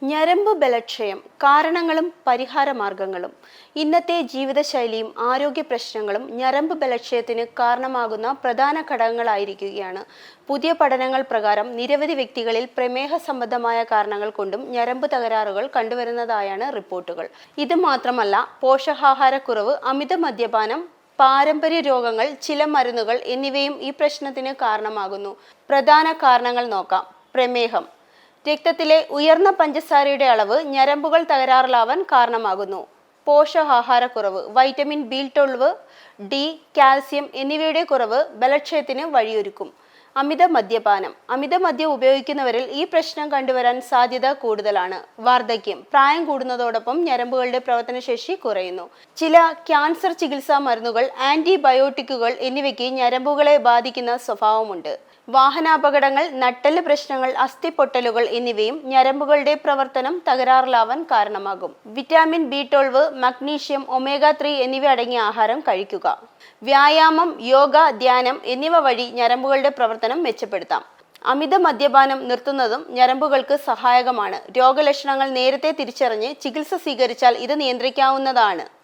ഞരമ്പ് ബലക്ഷയം കാരണങ്ങളും പരിഹാരമാർഗങ്ങളും. ഇന്നത്തെ ജീവിതശൈലിയും ആരോഗ്യ പ്രശ്നങ്ങളും ഞരമ്പ് ബലക്ഷയത്തിന് കാരണമാകുന്ന പ്രധാന ഘടകങ്ങളായിരിക്കുകയാണ്. പുതിയ പഠനങ്ങൾ പ്രകാരം നിരവധി വ്യക്തികളിൽ പ്രമേഹ സംബന്ധമായ കാരണങ്ങൾ കൊണ്ടും ഞരമ്പ് തകരാറുകൾ കണ്ടുവരുന്നതായാണ് റിപ്പോർട്ടുകൾ. ഇത് മാത്രമല്ല, പോഷകാഹാരക്കുറവ്, അമിത മദ്യപാനം, പാരമ്പര്യ രോഗങ്ങൾ, ചില മരുന്നുകൾ എന്നിവയും ഈ പ്രശ്നത്തിന് കാരണമാകുന്നു. പ്രധാന കാരണങ്ങൾ നോക്കാം. പ്രമേഹം. രക്തത്തിലെ ഉയർന്ന പഞ്ചസാരയുടെ അളവ് ഞരമ്പുകൾ തകരാറിലാവാൻ കാരണമാകുന്നു. പോഷകാഹാരക്കുറവ്, വൈറ്റമിൻ B12, D, കാൽസ്യം എന്നിവയുടെ കുറവ് ബലക്ഷയത്തിന് വഴിയൊരുക്കും. അമിത മദ്യപാനം. അമിത മദ്യം ഉപയോഗിക്കുന്നവരിൽ ഈ പ്രശ്നം കണ്ടുവരാൻ സാധ്യത കൂടുതലാണ്. വാർദ്ധക്യം. പ്രായം കൂടുന്നതോടൊപ്പം ഞരമ്പുകളുടെ പ്രവർത്തനശേഷി കുറയുന്നു. ചില ക്യാൻസർ ചികിത്സാ മരുന്നുകൾ, ആന്റിബയോട്ടിക്കുകൾ എന്നിവയ്ക്ക് ഞരമ്പുകളെ ബാധിക്കുന്ന സ്വഭാവമുണ്ട്. വാഹനാപകടങ്ങൾ, നട്ടെല്ല് പ്രശ്നങ്ങൾ, അസ്ഥിപൊട്ടലുകൾ എന്നിവയും ഞരമ്പുകളുടെ പ്രവർത്തനം തകരാറിലാവാൻ കാരണമാകും. വിറ്റാമിൻ B12, മഗ്നീഷ്യം, omega-3 എന്നിവ അടങ്ങിയ ആഹാരം കഴിക്കുക. വ്യായാമം, യോഗ, ധ്യാനം എന്നിവ വഴി ഞരമ്പുകളുടെ പ്രവർത്തനം മെച്ചപ്പെടുത്താം. അമിത മദ്യപാനം നിർത്തുന്നതും ഞരമ്പുകൾക്ക് സഹായകമാണ്. രോഗലക്ഷണങ്ങൾ നേരത്തെ തിരിച്ചറിഞ്ഞ് ചികിത്സ സ്വീകരിച്ചാൽ ഇത് നിയന്ത്രിക്കാവുന്നതാണ്.